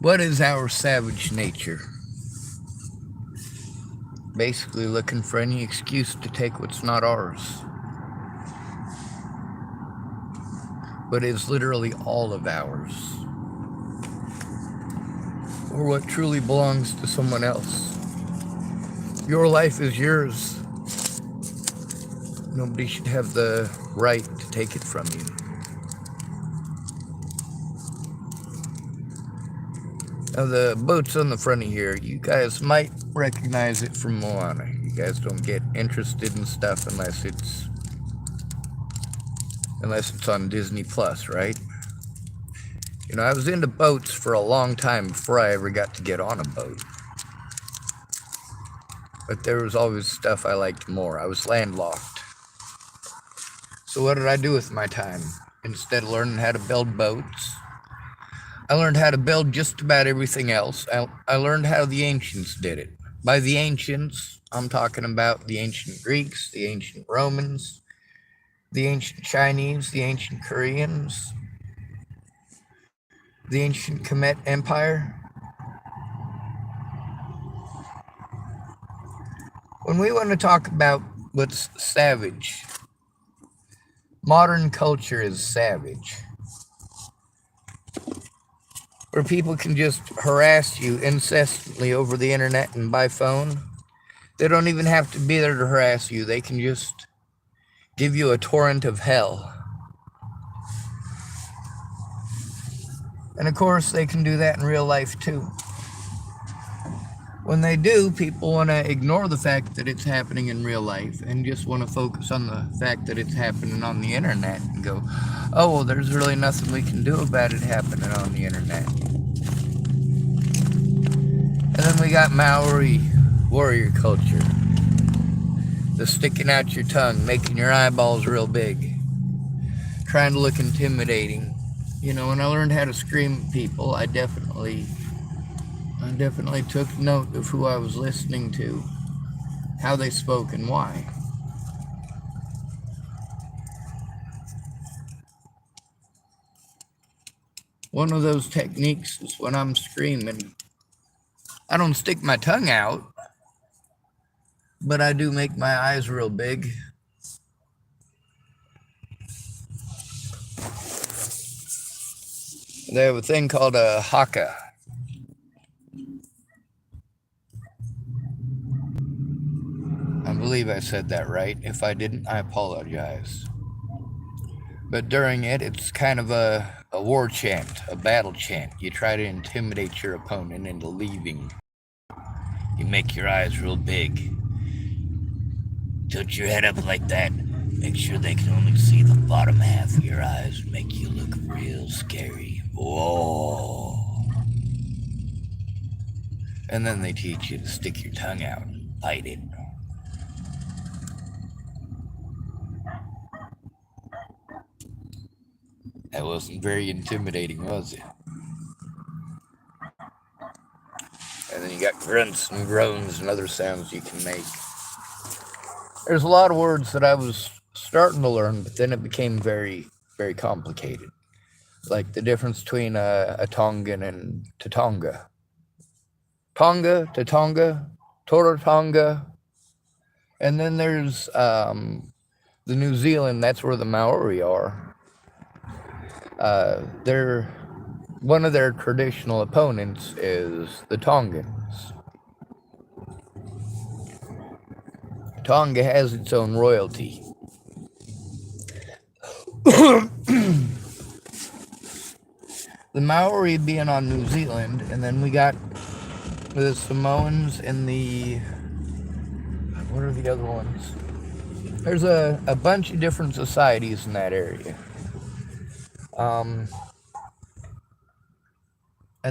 What is our savage nature? Basically looking for any excuse to take what's not ours, but is literally all of ours, or what truly belongs to someone else. Your life is yours. Nobody should have the right to take it from you. Now, the boat's on the front of here. You guys might recognize it from Moana. You guys don't get interested in stuff unless it's on Disney Plus, right? You know, I was into boats for a long time before I ever got to get on a boat. But there was always stuff I liked more. I was landlocked. So what did I do with my time? Instead of learning how to build boats, I learned how to build just about everything else. I learned how the ancients did it. By the ancients, I'm talking about the ancient Greeks, the ancient Romans, the ancient Chinese, the ancient Koreans, the ancient Kemet Empire. When we want to talk about what's savage, modern culture is savage. Where people can just harass you incessantly over the internet and by phone. They don't even have to be there to harass you. They can just give you a torrent of hell. And of course, they can do that in real life too. When they do, people want to ignore the fact that it's happening in real life and just want to focus on the fact that it's happening on the internet and go, oh, well, there's really nothing we can do about it happening on the internet. And then we got Maori warrior culture. The sticking out your tongue, making your eyeballs real big, trying to look intimidating. You know, when I learned how to scream at people, I definitely took note of who I was listening to, how they spoke, and why. One of those techniques is when I'm screaming, I don't stick my tongue out, but I do make my eyes real big. They have a thing called a haka. I believe I said that right. If I didn't, I apologize. But during it, it's kind of a war chant, a battle chant. You try to intimidate your opponent into leaving. You make your eyes real big. Tilt your head up like that. Make sure they can only see the bottom half of your eyes. Make you look real scary. Whoa. And then they teach you to stick your tongue out and bite it. That wasn't very intimidating, was it? And then you got grunts and groans and other sounds you can make. There's a lot of words that I was starting to learn, but then it became very, very complicated. Like the difference between a Tongan and Tatonga. Tonga, Tatonga, Toratonga. And then there's the New Zealand, that's where the Maori are. One of their traditional opponents is the Tongans. Tonga has its own royalty. The Maori being on New Zealand, and then we got the Samoans and what are the other ones? There's a bunch of different societies in that area. And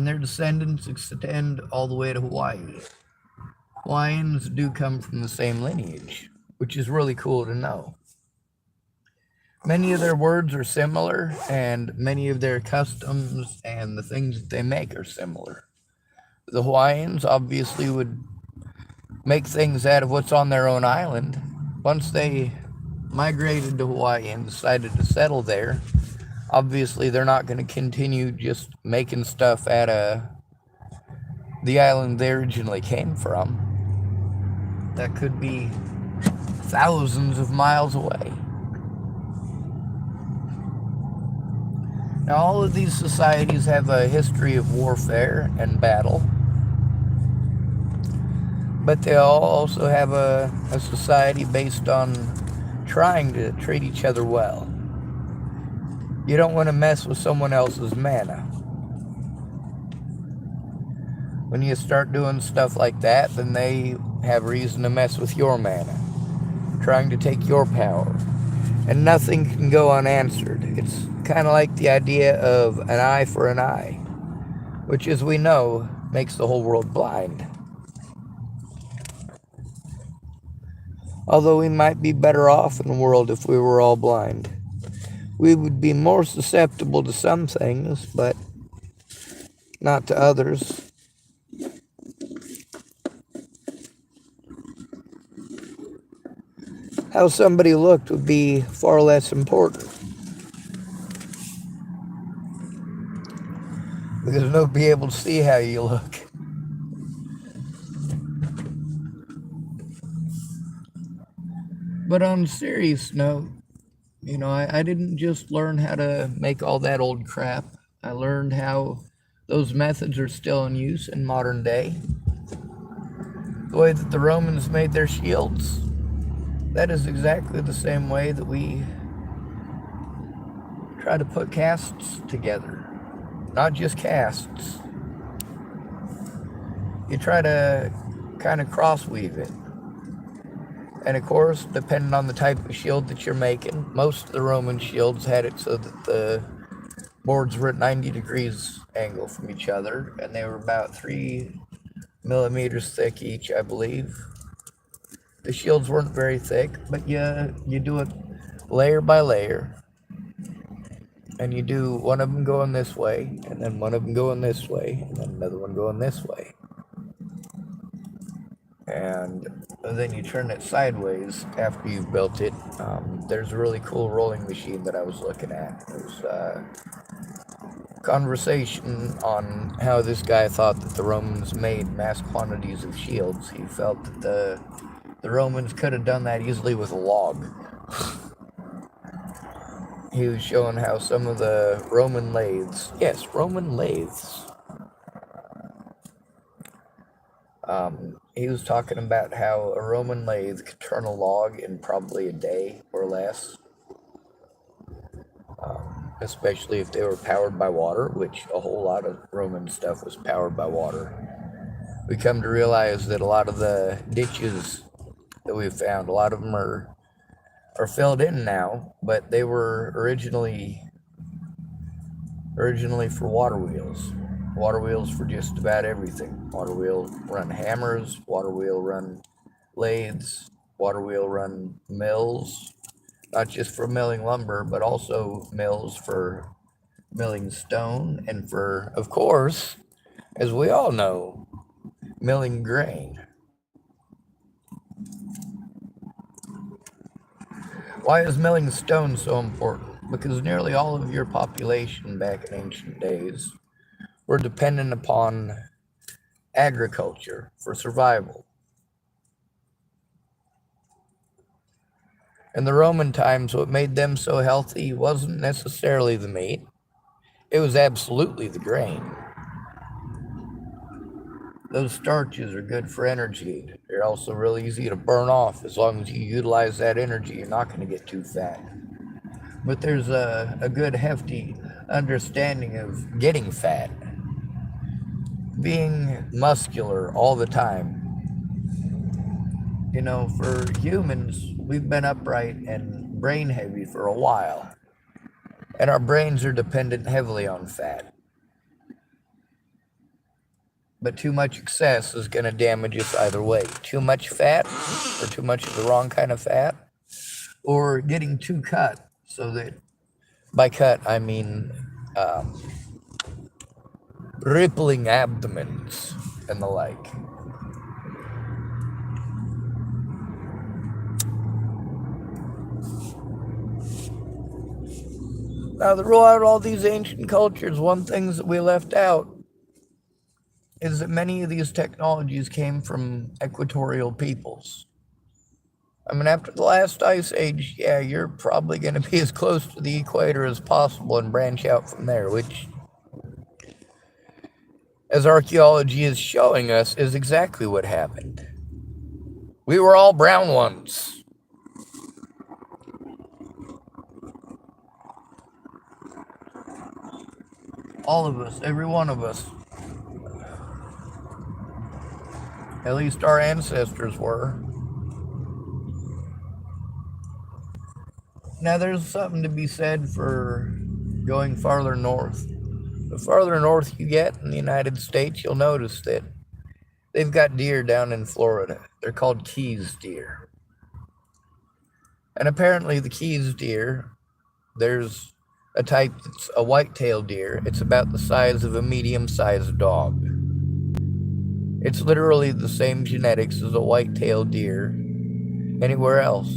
their descendants extend all the way to Hawaii. Hawaiians do come from the same lineage, which is really cool to know. Many of their words are similar, and many of their customs and the things that they make are similar. The Hawaiians obviously would make things out of what's on their own island. Once they migrated to Hawaii and decided to settle there, obviously they're not going to continue just making stuff out of the island they originally came from. That could be thousands of miles away. Now, all of these societies have a history of warfare and battle, but they all also have a society based on trying to treat each other well. You don't want to mess with someone else's mana. When you start doing stuff like that, then they have reason to mess with your mana, trying to take your power. And nothing can go unanswered. It's kind of like the idea of an eye for an eye, which, as we know, makes the whole world blind. Although we might be better off in the world if we were all blind. We would be more susceptible to some things, but not to others. How somebody looked would be far less important, because nobody will be able to see how you look. But on a serious note, I didn't just learn how to make all that old crap. I learned how those methods are still in use in modern day. The way that the Romans made their shields, that is exactly the same way that we try to put casts together. Not just casts. You try to kind of cross-weave it. And of course, depending on the type of shield that you're making, most of the Roman shields had it so that the boards were at 90 degrees angle from each other, and they were about 3 millimeters thick each, I believe. The shields weren't very thick, but you do it layer by layer. And you do one of them going this way, and then one of them going this way, and then another one going this way. And then you turn it sideways after you've built it. There's a really cool rolling machine that I was looking at. There's a conversation on how this guy thought that the Romans made mass quantities of shields. He felt that the Romans could have done that easily with a log. He was showing how some of the Roman lathes, yes, Roman lathes, he was talking about how a Roman lathe could turn a log in probably a day or less, especially if they were powered by water, which a whole lot of Roman stuff was powered by water. We come to realize that a lot of the ditches that we've found, a lot of them are filled in now, but they were originally for water wheels. Water wheels for just about everything. Water wheel run hammers, water wheel run lathes, water wheel run mills, not just for milling lumber, but also mills for milling stone, and for, of course, as we all know, milling grain. Why is milling stone so important? Because nearly all of your population back in ancient days were dependent upon agriculture for survival. In the Roman times, what made them so healthy wasn't necessarily the meat. It was absolutely the grain. Those starches are good for energy. They're also really easy to burn off. As long as you utilize that energy, you're not going to get too fat. But there's a good, hefty understanding of getting fat. Being muscular all the time. For humans, we've been upright and brain heavy for a while. And our brains are dependent heavily on fat. But too much excess is going to damage us either way. Too much fat, or too much of the wrong kind of fat, or getting too cut, so that, by cut, I mean rippling abdomens and the like. Now, throughout all these ancient cultures, one thing that we left out is that many of these technologies came from equatorial peoples. I mean, after the last ice age, yeah, you're probably going to be as close to the equator as possible and branch out from there, which, as archaeology is showing us, is exactly what happened. We were all brown ones. All of us, every one of us. At least our ancestors were. Now, there's something to be said for going farther north. The farther north you get in the United States, you'll notice that they've got deer down in Florida. They're called Keys deer. And apparently the Keys deer, there's a type that's a white-tailed deer. It's about the size of a medium-sized dog. It's literally the same genetics as a white-tailed deer anywhere else.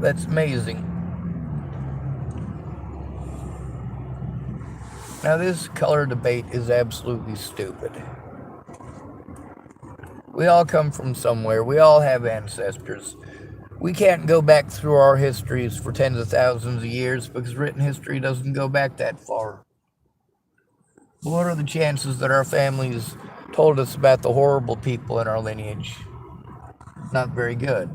That's amazing. Now, this color debate is absolutely stupid. We all come from somewhere. We all have ancestors. We can't go back through our histories for tens of thousands of years because written history doesn't go back that far. But what are the chances that our families told us about the horrible people in our lineage? Not very good.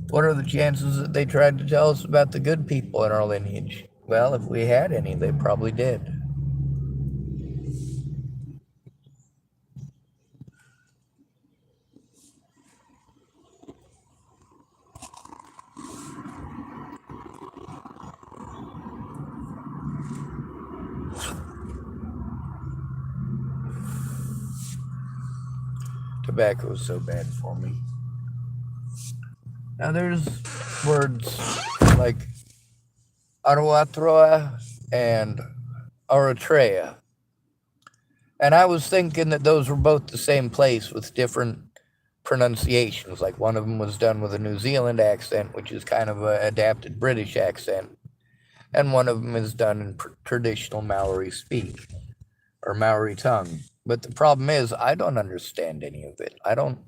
What are the chances that they tried to tell us about the good people in our lineage? Well, if we had any, they probably did. Tobacco is so bad for me. Now there's words like Arawatra and Eritrea. And I was thinking that those were both the same place with different pronunciations. Like one of them was done with a New Zealand accent, which is kind of an adapted British accent. And one of them is done in traditional Maori speak, or Maori tongue. But the problem is, I don't understand any of it. I don't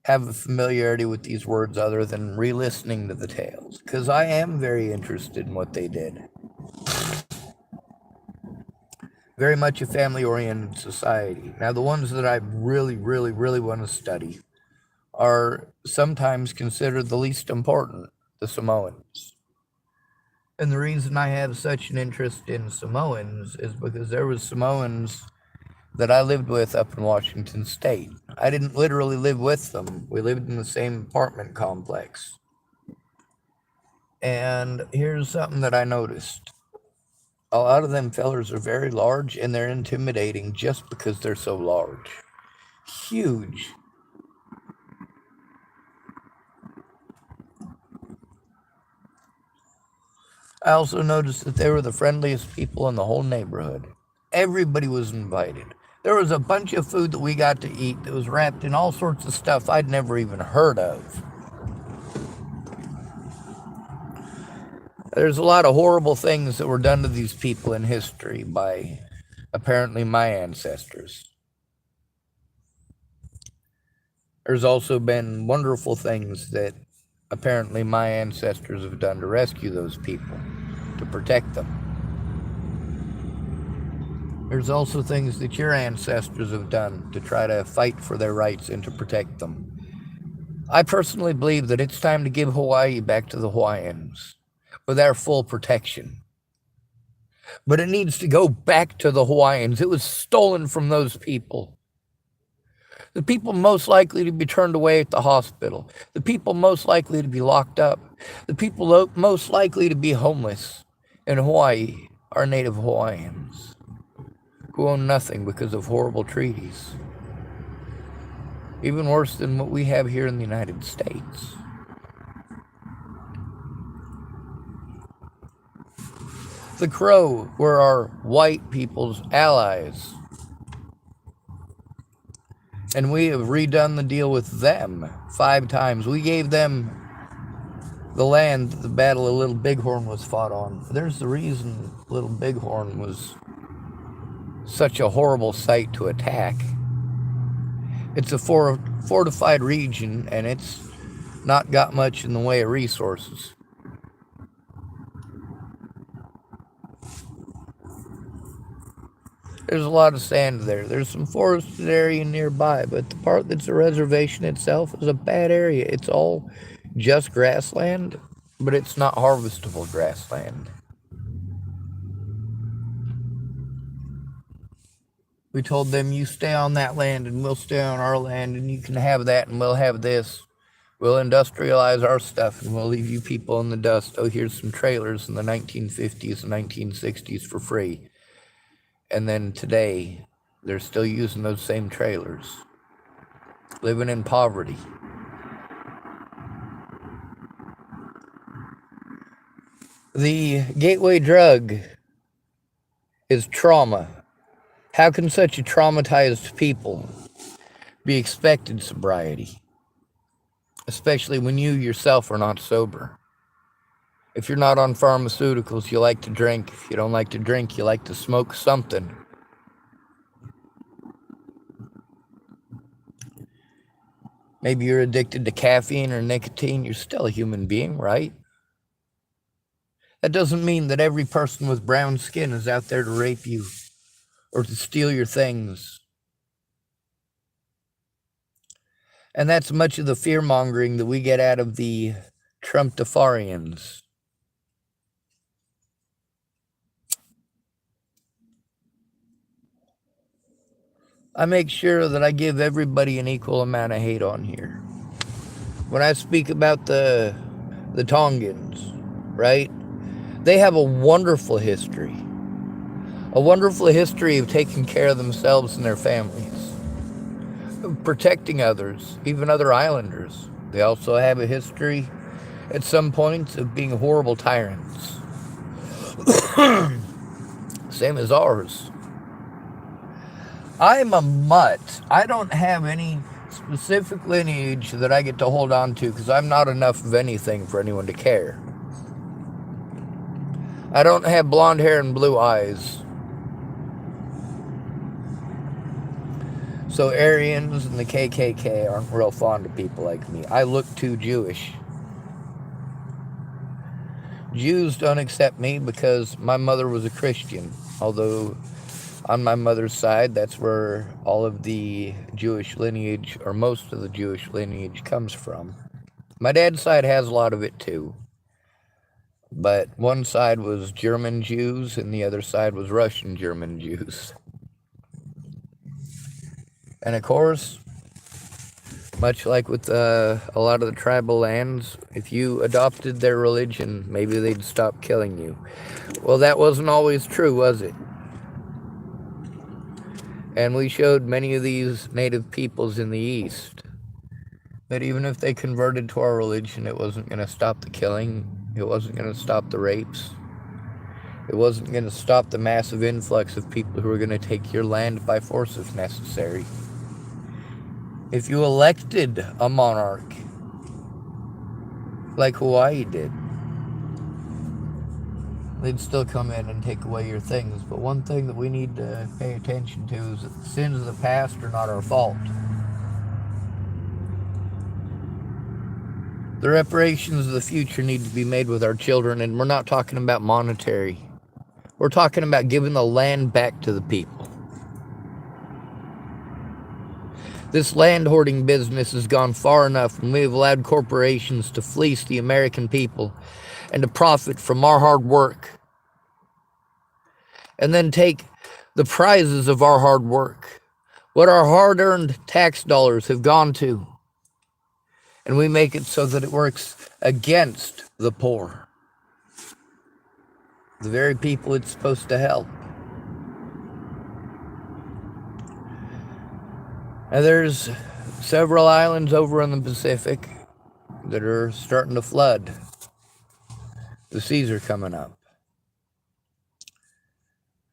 have a familiarity with these words other than re-listening to the tales, because I am very interested in what they did. Very much a family-oriented society. Now, the ones that I really, really, really want to study are sometimes considered the least important, the Samoans. And the reason I have such an interest in Samoans is because there was Samoans that I lived with up in Washington State. I didn't literally live with them. We lived in the same apartment complex. And here's something that I noticed. A lot of them fellers are very large, and they're intimidating just because they're so large. Huge. I also noticed that they were the friendliest people in the whole neighborhood. Everybody was invited. There was a bunch of food that we got to eat that was wrapped in all sorts of stuff I'd never even heard of. There's a lot of horrible things that were done to these people in history by apparently my ancestors. There's also been wonderful things that apparently my ancestors have done to rescue those people, to protect them. There's also things that your ancestors have done to try to fight for their rights and to protect them. I personally believe that it's time to give Hawaii back to the Hawaiians with our full protection. But it needs to go back to the Hawaiians. It was stolen from those people. The people most likely to be turned away at the hospital. The people most likely to be locked up. The people most likely to be homeless in Hawaii are Native Hawaiians, who own nothing because of horrible treaties. Even worse than what we have here in the United States. The Crow were our white people's allies. And we have redone the deal with them 5 times. We gave them the land that the Battle of Little Bighorn was fought on. There's the reason Little Bighorn was such a horrible site to attack. It's a fortified region, and it's not got much in the way of resources. There's a lot of sand there. There's some forested area nearby, but the part that's a reservation itself is a bad area. It's all just grassland, but it's not harvestable grassland. We told them, you stay on that land and we'll stay on our land, and you can have that and we'll have this. We'll industrialize our stuff and we'll leave you people in the dust. Oh, here's some trailers in the 1950s and 1960s for free. And then today, they're still using those same trailers, living in poverty. The gateway drug is trauma. How can such a traumatized people be expected sobriety? Especially when you yourself are not sober. If you're not on pharmaceuticals, you like to drink. If you don't like to drink, you like to smoke something. Maybe you're addicted to caffeine or nicotine. You're still a human being, right? That doesn't mean that every person with brown skin is out there to rape you or to steal your things. And that's much of the fear-mongering that we get out of the Trump-tafarians. I make sure that I give everybody an equal amount of hate on here. When I speak about the Tongans, right? They have a wonderful history. A wonderful history of taking care of themselves and their families. Of protecting others, even other islanders. They also have a history, at some points, of being horrible tyrants. Same as ours. I'm a mutt. I don't have any specific lineage that I get to hold on to because I'm not enough of anything for anyone to care. I don't have blonde hair and blue eyes. So Aryans and the KKK aren't real fond of people like me. I look too Jewish. Jews don't accept me because my mother was a Christian, although on my mother's side, that's where all of the Jewish lineage, or most of the Jewish lineage, comes from. My dad's side has a lot of it too. But one side was German Jews, and the other side was Russian German Jews. And of course, much like with a lot of the tribal lands, if you adopted their religion, maybe they'd stop killing you. Well, that wasn't always true, was it? And we showed many of these native peoples in the East that even if they converted to our religion, it wasn't going to stop the killing. It wasn't going to stop the rapes. It wasn't going to stop the massive influx of people who were going to take your land by force if necessary. If you elected a monarch, like Hawaii did, they'd still come in and take away your things. But one thing that we need to pay attention to is that the sins of the past are not our fault. The reparations of the future need to be made with our children, and we're not talking about monetary. We're talking about giving the land back to the people. This land hoarding business has gone far enough, and we have allowed corporations to fleece the American people and to profit from our hard work. And then take the prizes of our hard work, what our hard-earned tax dollars have gone to, and we make it so that it works against the poor, the very people it's supposed to help. Now, there's several islands over in the Pacific that are starting to flood. The seas are coming up.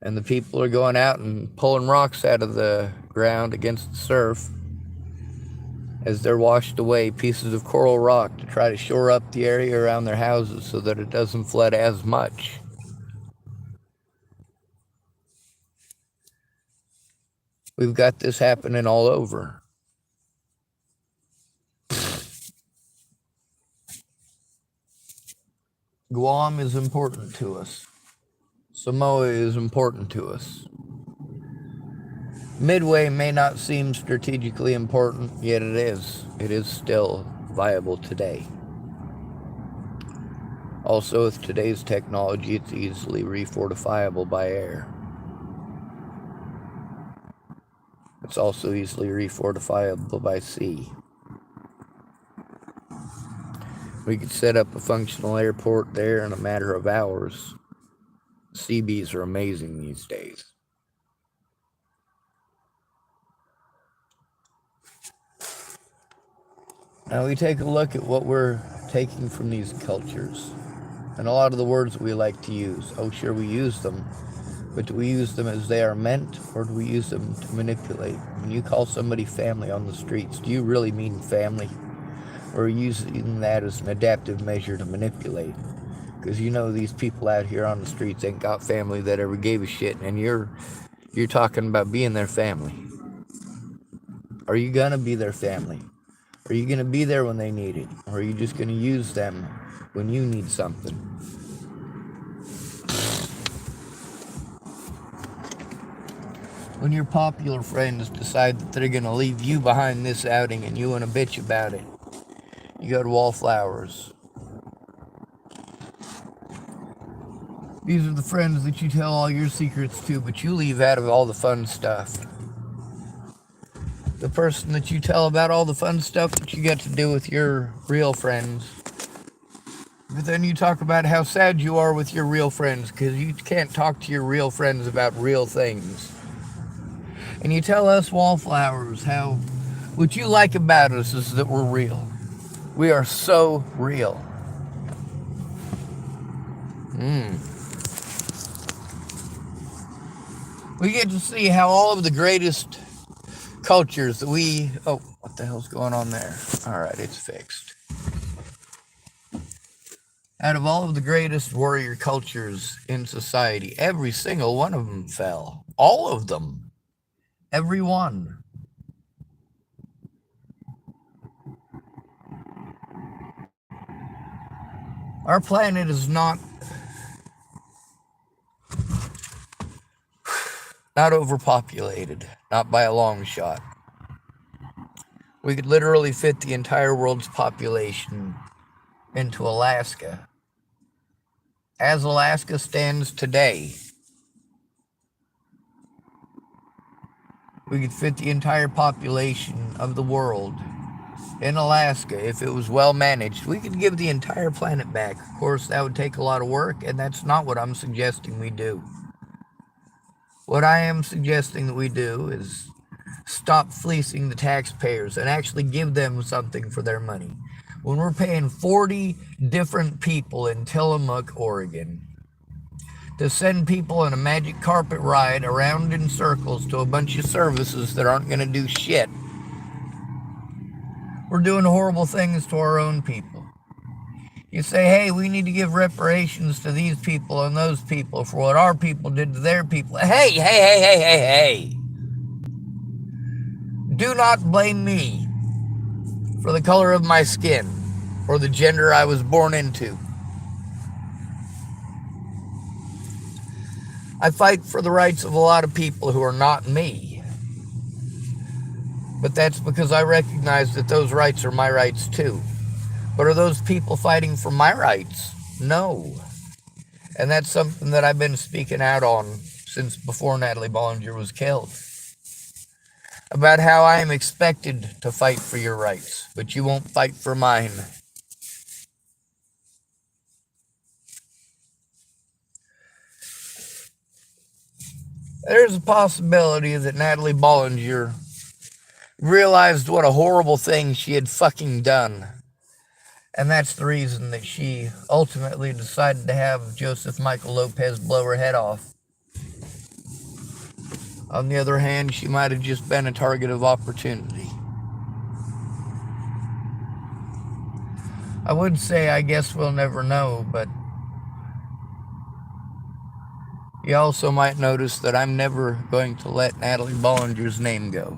And the people are going out and pulling rocks out of the ground against the surf as they're washed away, pieces of coral rock to try to shore up the area around their houses so that it doesn't flood as much. We've got this happening all over. Guam is important to us. Samoa is important to us. Midway may not seem strategically important, yet it is. It is still viable today. Also, with today's technology, it's easily refortifiable by air. It's also easily refortifiable by sea. We could set up a functional airport there in a matter of hours. CBs are amazing these days. Now we take a look at what we're taking from these cultures. And a lot of the words we like to use. Oh, sure, we use them. But do we use them as they are meant, or do we use them to manipulate? When you call somebody family on the streets, do you really mean family? Or are you using that as an adaptive measure to manipulate? Because you know these people out here on the streets ain't got family that ever gave a shit, and you're talking about being their family. Are you gonna be their family? Are you gonna be there when they need it? Or are you just gonna use them when you need something? When your popular friends decide that they're gonna leave you behind this outing and you wanna bitch about it, you go to Wallflowers. These are the friends that you tell all your secrets to, but you leave out of all the fun stuff. The person that you tell about all the fun stuff that you get to do with your real friends. But then you talk about how sad you are with your real friends because you can't talk to your real friends about real things. And you tell us Wallflowers how what you like about us is that we're real. We are so real. We get to see how all of the greatest cultures that we... Oh, what the hell's going on there? All right, it's fixed. Out of all of the greatest warrior cultures in society, every single one of them fell. All of them. Every one. Our planet is not overpopulated, not by a long shot. We could literally fit the entire world's population into Alaska. As Alaska stands today, we could fit the entire population of the world in Alaska if it was well managed. We could give the entire planet back. Of course, that would take a lot of work, and that's not what I'm suggesting we do. What I am suggesting that we do is stop fleecing the taxpayers and actually give them something for their money. When we're paying 40 different people in Tillamook, Oregon, to send people on a magic carpet ride around in circles to a bunch of services that aren't going to do shit, we're doing horrible things to our own people. You say, hey, we need to give reparations to these people and those people for what our people did to their people. Hey. Do not blame me for the color of my skin or the gender I was born into. I fight for the rights of a lot of people who are not me. But that's because I recognize that those rights are my rights too. But are those people fighting for my rights? No. And that's something that I've been speaking out on since before Natalie Bollinger was killed. About how I am expected to fight for your rights, but you won't fight for mine. There's a possibility that Natalie Bollinger realized what a horrible thing she had fucking done. And that's the reason that she ultimately decided to have Joseph Michael Lopez blow her head off. On the other hand, she might have just been a target of opportunity. I would say I guess we'll never know, but you also might notice that I'm never going to let Natalie Bollinger's name go.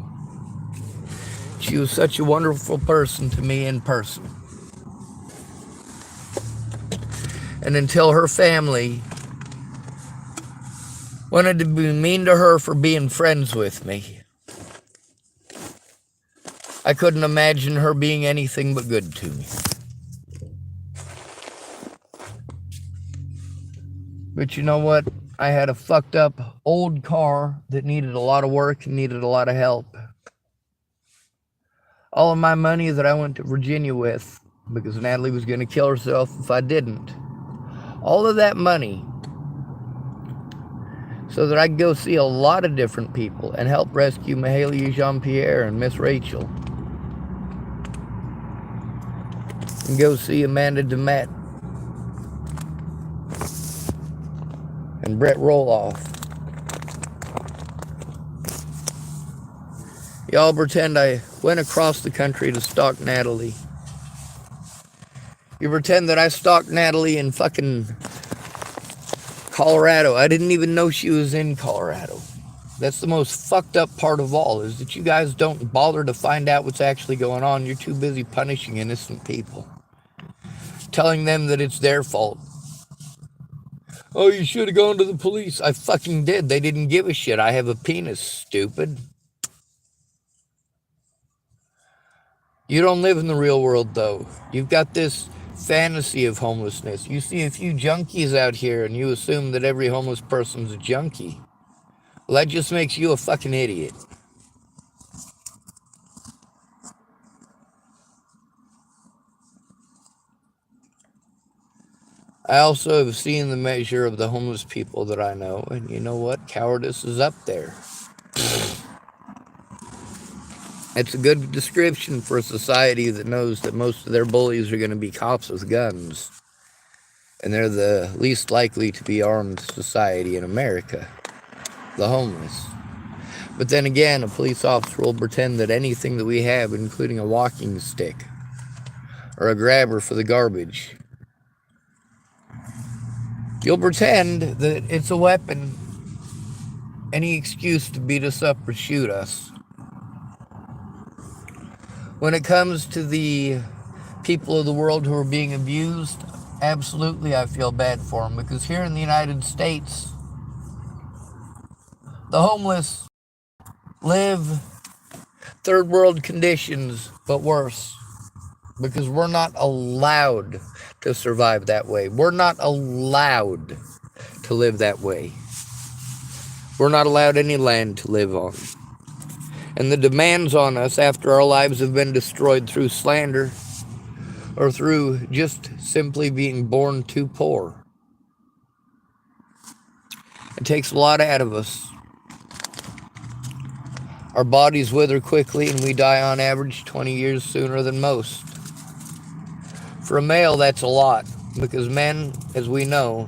She was such a wonderful person to me in person. And until her family wanted to be mean to her for being friends with me, I couldn't imagine her being anything but good to me. But you know what? I had a fucked up old car that needed a lot of work and needed a lot of help. All of my money that I went to Virginia with, because Natalie was going to kill herself if I didn't, all of that money, so that I could go see a lot of different people and help rescue Mahalia Jean-Pierre and Miss Rachel. And go see Amanda DeMette and Brett Roloff. Y'all pretend I went across the country to stalk Natalie. You pretend that I stalked Natalie in fucking Colorado. I didn't even know she was in Colorado. That's the most fucked up part of all, is that you guys don't bother to find out what's actually going on. You're too busy punishing innocent people, telling them that it's their fault. Oh, you should have gone to the police. I fucking did. They didn't give a shit. I have a penis, stupid. You don't live in the real world, though. You've got this fantasy of homelessness. You see a few junkies out here and you assume that every homeless person's a junkie. Well, that just makes you a fucking idiot. I also have seen the measure of the homeless people that I know, and you know what? Cowardice is up there. It's a good description for a society that knows that most of their bullies are going to be cops with guns. And they're the least likely to be armed society in America, the homeless. But then again, a police officer will pretend that anything that we have, including a walking stick or a grabber for the garbage, you'll pretend that it's a weapon, any excuse to beat us up or shoot us. When it comes to the people of the world who are being abused, absolutely I feel bad for them, because here in the United States, the homeless live third world conditions, but worse, because we're not allowed to survive that way. We're not allowed to live that way. We're not allowed any land to live on. And the demands on us after our lives have been destroyed through slander or through just simply being born too poor. It takes a lot out of us. Our bodies wither quickly and we die on average 20 years sooner than most. For a male, that's a lot, because men, as we know,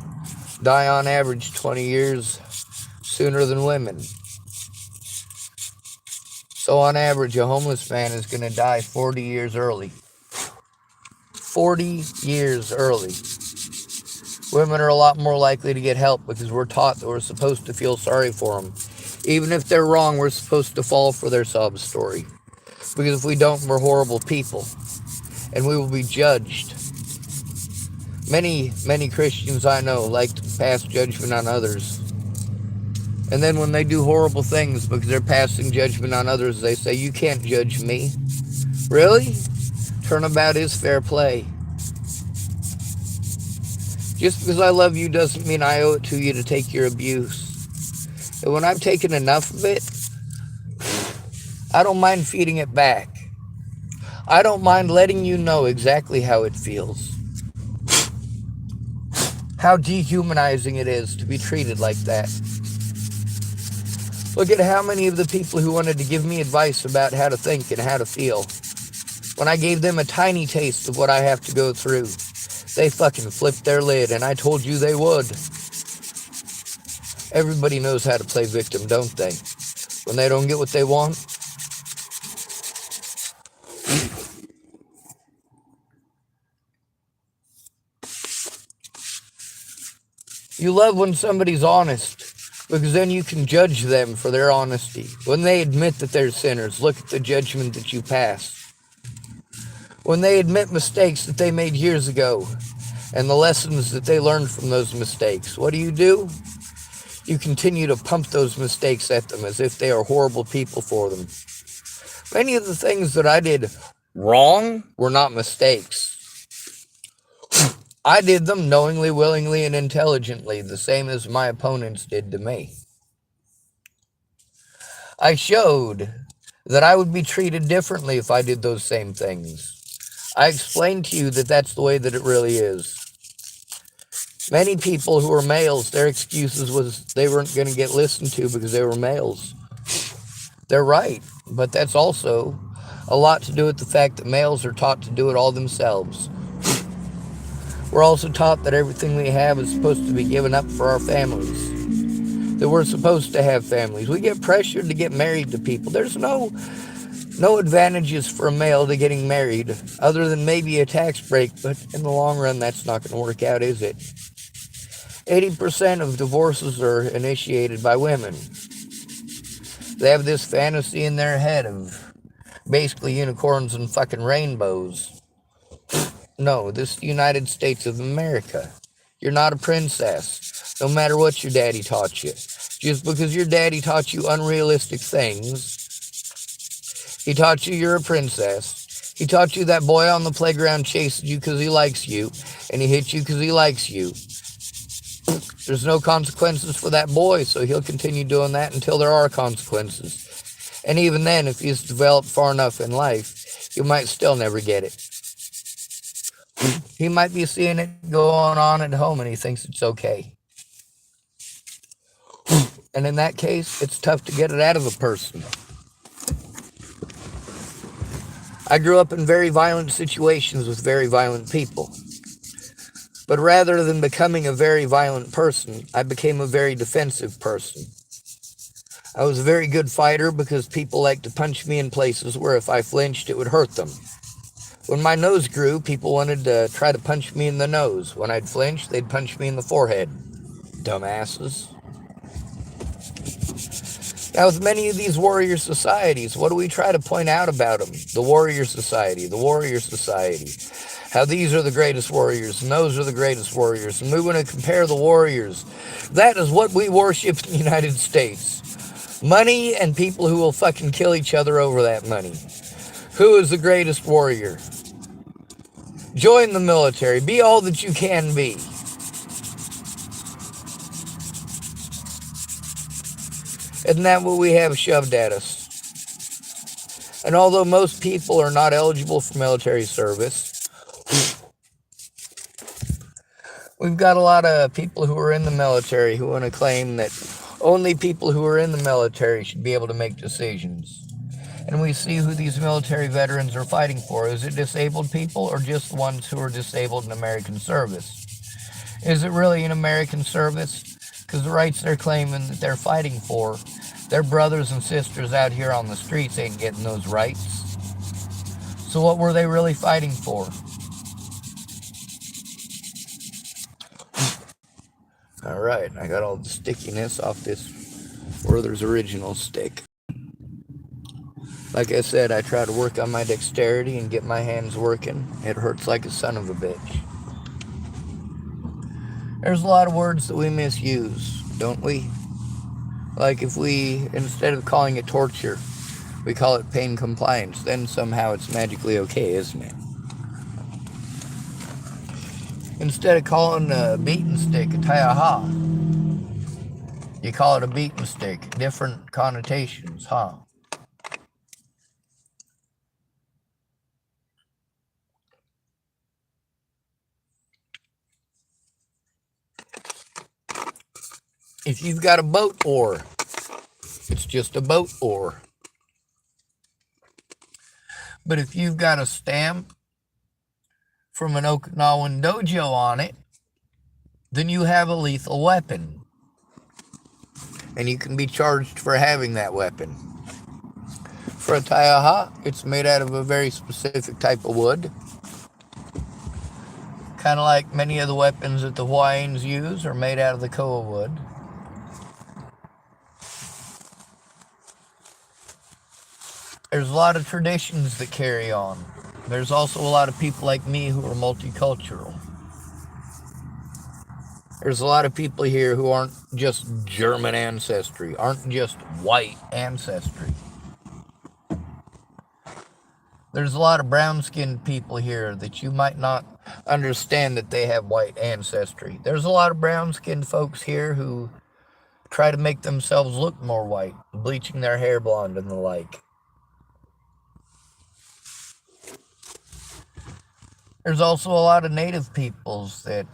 die on average 20 years sooner than women. So on average, a homeless man is going to die 40 years early. 40 years early. Women are a lot more likely to get help because we're taught that we're supposed to feel sorry for them. Even if they're wrong, we're supposed to fall for their sob story. Because if we don't, we're horrible people. And we will be judged. Many Christians I know like to pass judgment on others. And then when they do horrible things because they're passing judgment on others, they say, you can't judge me. Really? Turnabout is fair play. Just because I love you doesn't mean I owe it to you to take your abuse. And when I've taken enough of it, I don't mind feeding it back. I don't mind letting you know exactly how it feels. How dehumanizing it is to be treated like that. Look at how many of the people who wanted to give me advice about how to think and how to feel, when I gave them a tiny taste of what I have to go through, they fucking flipped their lid, and I told you they would. Everybody knows how to play victim, don't they? When they don't get what they want. You love when somebody's honest, because then you can judge them for their honesty. When they admit that they're sinners, look at the judgment that you pass. When they admit mistakes that they made years ago, and the lessons that they learned from those mistakes, what do? You continue to pump those mistakes at them as if they are horrible people for them. Many of the things that I did wrong were not mistakes. I did them knowingly, willingly, and intelligently, the same as my opponents did to me. I showed that I would be treated differently if I did those same things. I explained to you that that's the way that it really is. Many people who were males, their excuses was they weren't going to get listened to because they were males. They're right, but that's also a lot to do with the fact that males are taught to do it all themselves. We're also taught that everything we have is supposed to be given up for our families. That we're supposed to have families. We get pressured to get married to people. There's no advantages for a male to getting married other than maybe a tax break, but in the long run, that's not going to work out, is it? 80% of divorces are initiated by women. They have this fantasy in their head of basically unicorns and fucking rainbows. No, this is the United States of America. You're not a princess, no matter what your daddy taught you. Just because your daddy taught you unrealistic things, he taught you you're a princess. He taught you that boy on the playground chases you because he likes you, and he hits you because he likes you. There's no consequences for that boy, so he'll continue doing that until there are consequences. And even then, if he's developed far enough in life, you might still never get it. He might be seeing it going on at home and he thinks it's okay. And in that case, it's tough to get it out of a person. I grew up in very violent situations with very violent people. But rather than becoming a very violent person, I became a very defensive person. I was a very good fighter because people liked to punch me in places where if I flinched, it would hurt them. When my nose grew, people wanted to try to punch me in the nose. When I'd flinch, they'd punch me in the forehead. Dumbasses. Now, with many of these warrior societies, what do we try to point out about them? The warrior society. How these are the greatest warriors, and those are the greatest warriors. And we want to compare the warriors. That is what we worship in the United States. Money and people who will fucking kill each other over that money. Who is the greatest warrior? Join the military. Be all that you can be. Isn't that what we have shoved at us? And although most people are not eligible for military service, we've got a lot of people who are in the military who want to claim that only people who are in the military should be able to make decisions. And we see who these military veterans are fighting for. Is it disabled people or just the ones who are disabled in American service? Is it really in American service? Because the rights they're claiming that they're fighting for, their brothers and sisters out here on the streets ain't getting those rights. So what were they really fighting for? Alright, I got all the stickiness off this Werther's Original stick. Like I said, I try to work on my dexterity and get my hands working. It hurts like a son of a bitch. There's a lot of words that we misuse, don't we? Like if we, instead of calling it torture, we call it pain compliance, then somehow it's magically okay, isn't it? Instead of calling a beaten stick a taiaha, you call it a beaten stick. Different connotations, huh? If you've got a boat oar, it's just a boat oar. But if you've got a stamp from an Okinawan dojo on it, then you have a lethal weapon. And you can be charged for having that weapon. For a taiaha, it's made out of a very specific type of wood. Kind of like many of the weapons that the Hawaiians use are made out of the koa wood. There's a lot of traditions that carry on. There's also a lot of people like me who are multicultural. There's a lot of people here who aren't just German ancestry, aren't just white ancestry. There's a lot of brown-skinned people here that you might not understand that they have white ancestry. There's a lot of brown-skinned folks here who try to make themselves look more white, bleaching their hair blonde and the like. There's also a lot of native peoples that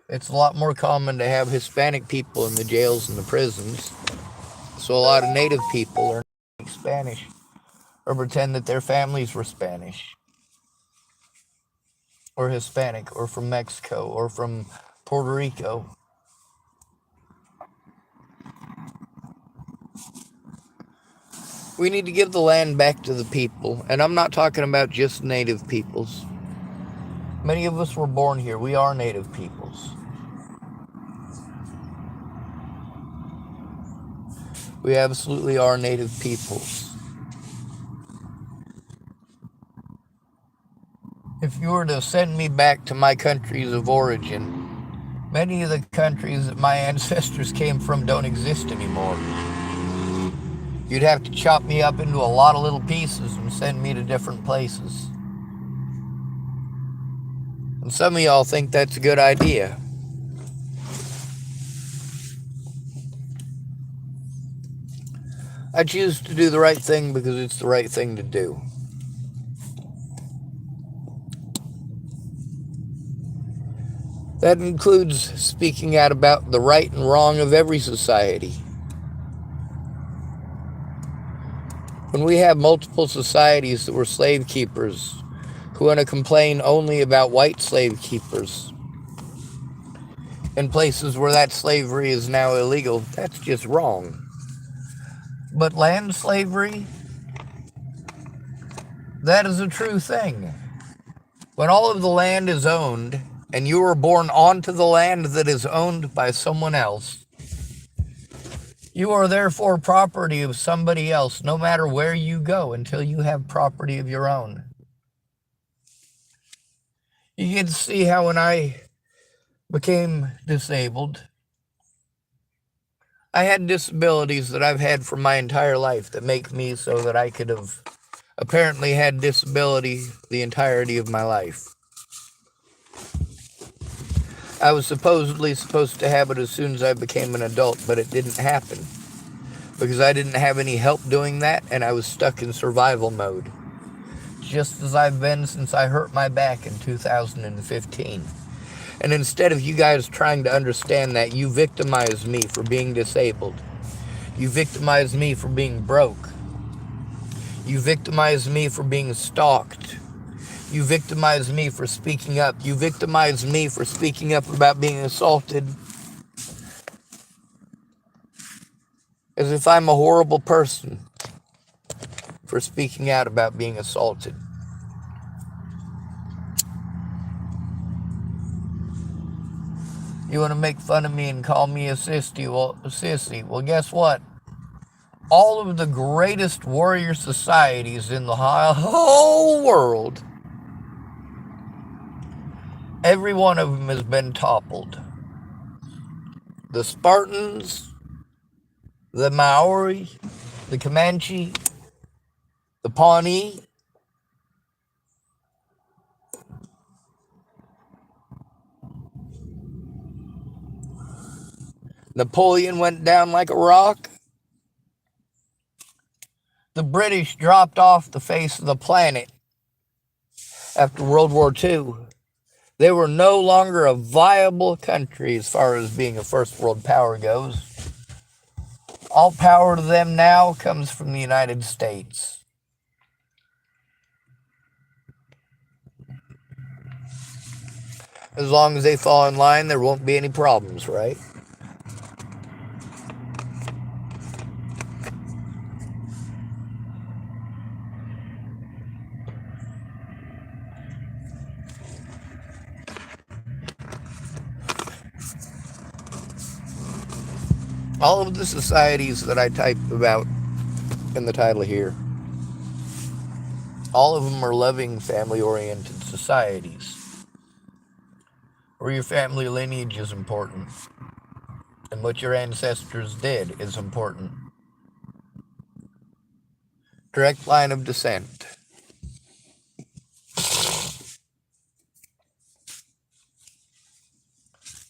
it's a lot more common to have Hispanic people in the jails and the prisons. So a lot of native people are Spanish or pretend that their families were Spanish or Hispanic or from Mexico or from Puerto Rico. We need to give the land back to the people, and I'm not talking about just native peoples. Many of us were born here. We are native peoples. We absolutely are native peoples. If you were to send me back to my countries of origin, many of the countries that my ancestors came from don't exist anymore. You'd have to chop me up into a lot of little pieces and send me to different places. And some of y'all think that's a good idea. I choose to do the right thing because it's the right thing to do. That includes speaking out about the right and wrong of every society. When we have multiple societies that were slave keepers who want to complain only about white slave keepers in places where that slavery is now illegal, that's just wrong. But land slavery, that is a true thing. When all of the land is owned, and you were born onto the land that is owned by someone else, you are therefore property of somebody else, no matter where you go, until you have property of your own. You can see how when I became disabled, I had disabilities that I've had for my entire life that make me so that I could have apparently had disability the entirety of my life. I was supposedly supposed to have it as soon as I became an adult, but it didn't happen because I didn't have any help doing that, and I was stuck in survival mode, just as I've been since I hurt my back in 2015. And instead of you guys trying to understand that, you victimize me for being disabled. You victimize me for being broke. You victimize me for being stalked. You victimize me for speaking up. You victimize me for speaking up about being assaulted. As if I'm a horrible person for speaking out about being assaulted. You want to make fun of me and call me a sissy? Well, guess what? All of the greatest warrior societies in the whole world, every one of them has been toppled. The Spartans, the Maori, the Comanche, the Pawnee, Napoleon went down like a rock. The British dropped off the face of the planet after World War II. They were no longer a viable country as far as being a first world power goes. All power to them now comes from the United States. As long as they fall in line, there won't be any problems, right? All of the societies that I type about in the title here, all of them are loving, family-oriented societies, where your family lineage is important, and what your ancestors did is important. Direct line of descent.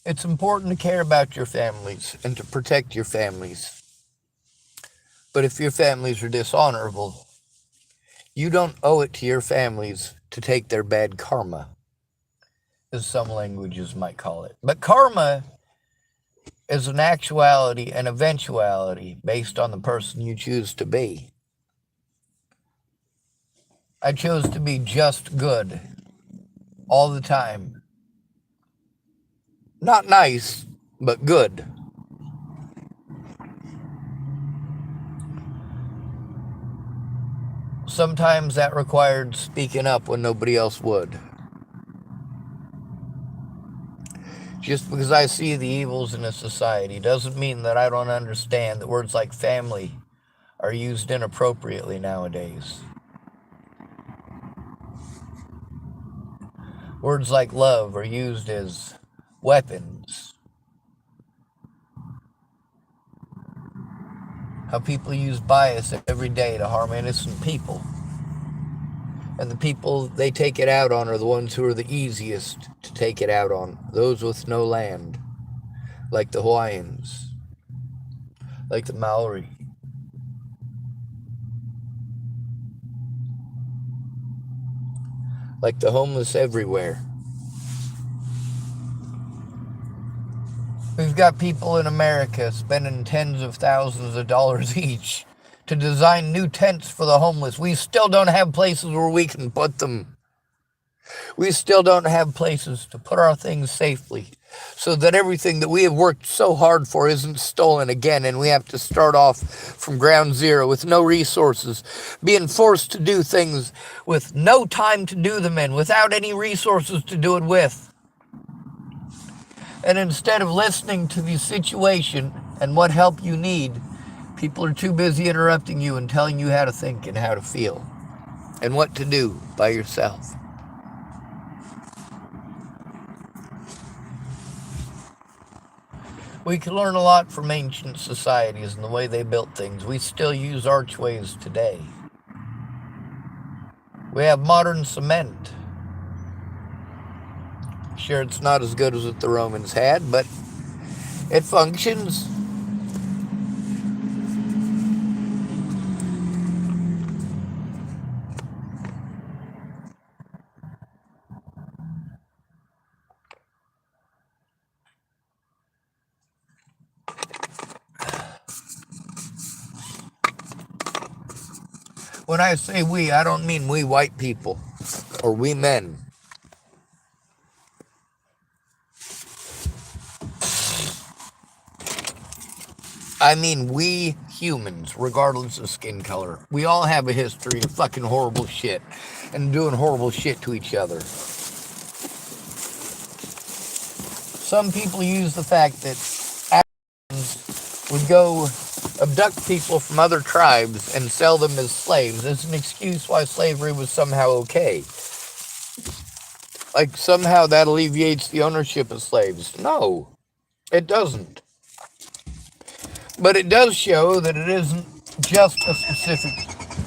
It's important to care about your families and to protect your families. But if your families are dishonorable, you don't owe it to your families to take their bad karma, as some languages might call it. But karma is an actuality and eventuality based on the person you choose to be. I chose to be just good all the time. Not nice, but good. Sometimes that required speaking up when nobody else would. Just because I see the evils in a society doesn't mean that I don't understand that words like family are used inappropriately nowadays. Words like love are used as weapons. How people use bias every day to harm innocent people. And the people they take it out on are the ones who are the easiest to take it out on. Those with no land. Like the Hawaiians. Like the Maori. Like the homeless everywhere. We've got people in America spending tens of thousands of dollars each to design new tents for the homeless. We still don't have places where we can put them. We still don't have places to put our things safely so that everything that we have worked so hard for isn't stolen again, and we have to start off from ground zero with no resources, being forced to do things with no time to do them in, without any resources to do it with. And instead of listening to the situation and what help you need, people are too busy interrupting you and telling you how to think and how to feel and what to do by yourself. We can learn a lot from ancient societies and the way they built things. We still use archways today. We have modern cement. Sure, it's not as good as what the Romans had, but it functions. When I say we, I don't mean we white people or we men. I mean we humans, regardless of skin color. We all have a history of fucking horrible shit and doing horrible shit to each other. Some people use the fact that Africans would go abduct people from other tribes and sell them as slaves as an excuse why slavery was somehow okay. Like somehow that alleviates the ownership of slaves. No, it doesn't. But it does show that it isn't just a specific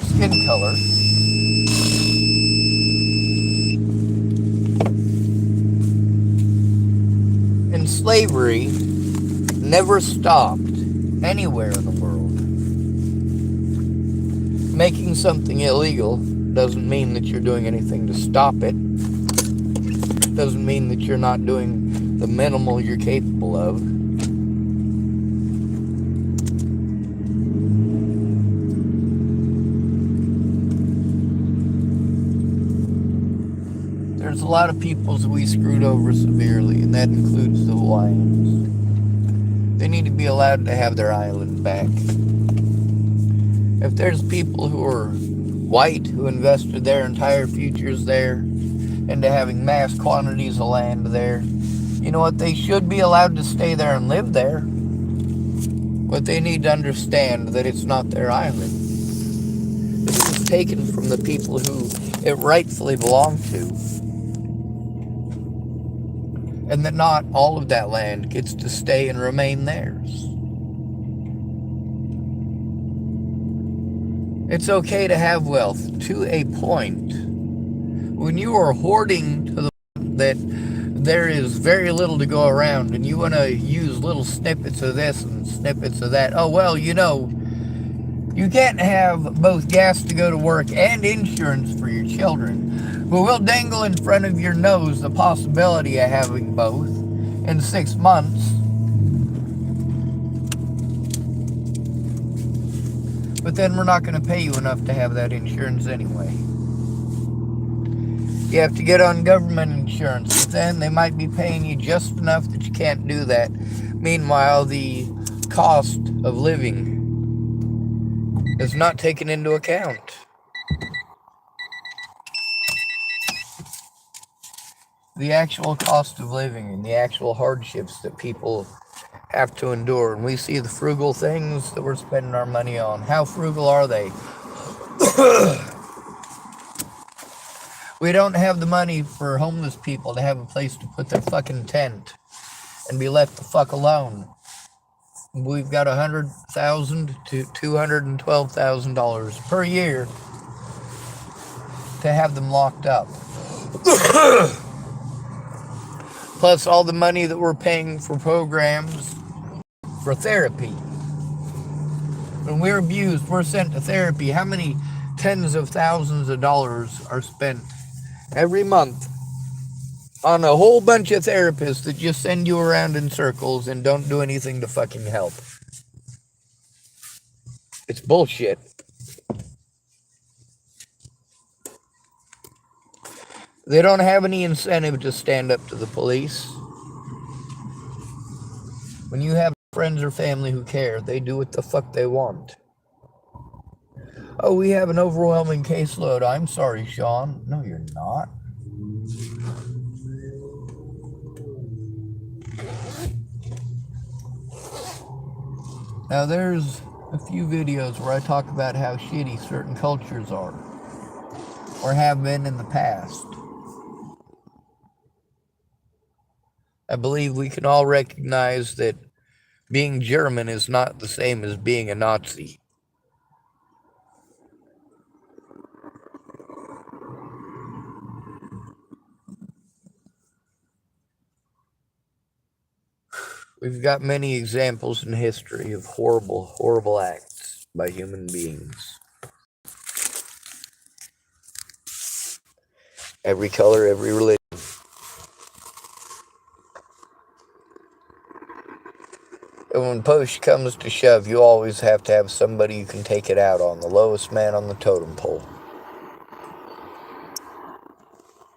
skin color. And slavery never stopped anywhere in the world. Making something illegal doesn't mean that you're doing anything to stop it. Doesn't mean that you're not doing the minimal you're capable of. There's a lot of peoples that we screwed over severely, and that includes the Hawaiians. They need to be allowed to have their island back. If there's people who are white who invested their entire futures there into having mass quantities of land there, you know what? They should be allowed to stay there and live there But they need to understand that it's not their island. This was taken from the people who it rightfully belonged to. And that not all of that land gets to stay and remain theirs. It's okay to have wealth to a point. When you are hoarding to the point that there is very little to go around and you want to use little snippets of this and snippets of that. Oh, well, you know, you can't have both gas to go to work and insurance for your children. But we'll dangle in front of your nose the possibility of having both in 6 months. But then we're not going to pay you enough to have that insurance anyway. You have to get on government insurance, but then they might be paying you just enough that you can't do that. Meanwhile, the cost of living is not taken into account. The actual cost of living and the actual hardships that people have to endure. And we see the frugal things that we're spending our money on. How frugal are they? We don't have the money for homeless people to have a place to put their fucking tent and be left the fuck alone. We've got $100,000 to $212,000 per year to have them locked up. Plus all the money that we're paying for programs for therapy. When we're abused, we're sent to therapy. How many tens of thousands of dollars are spent every month on a whole bunch of therapists that just send you around in circles and don't do anything to fucking help? It's bullshit. They don't have any incentive to stand up to the police. When you have friends or family who care, they do what the fuck they want. Oh, we have an overwhelming caseload. I'm sorry, Sean. No, you're not. Now, there's a few videos where I talk about how shitty certain cultures are, or have been in the past. I believe we can all recognize that being German is not the same as being a Nazi. We've got many examples in history of horrible, horrible acts by human beings. Every color, every religion. And when push comes to shove, you always have to have somebody you can take it out on, the lowest man on the totem pole.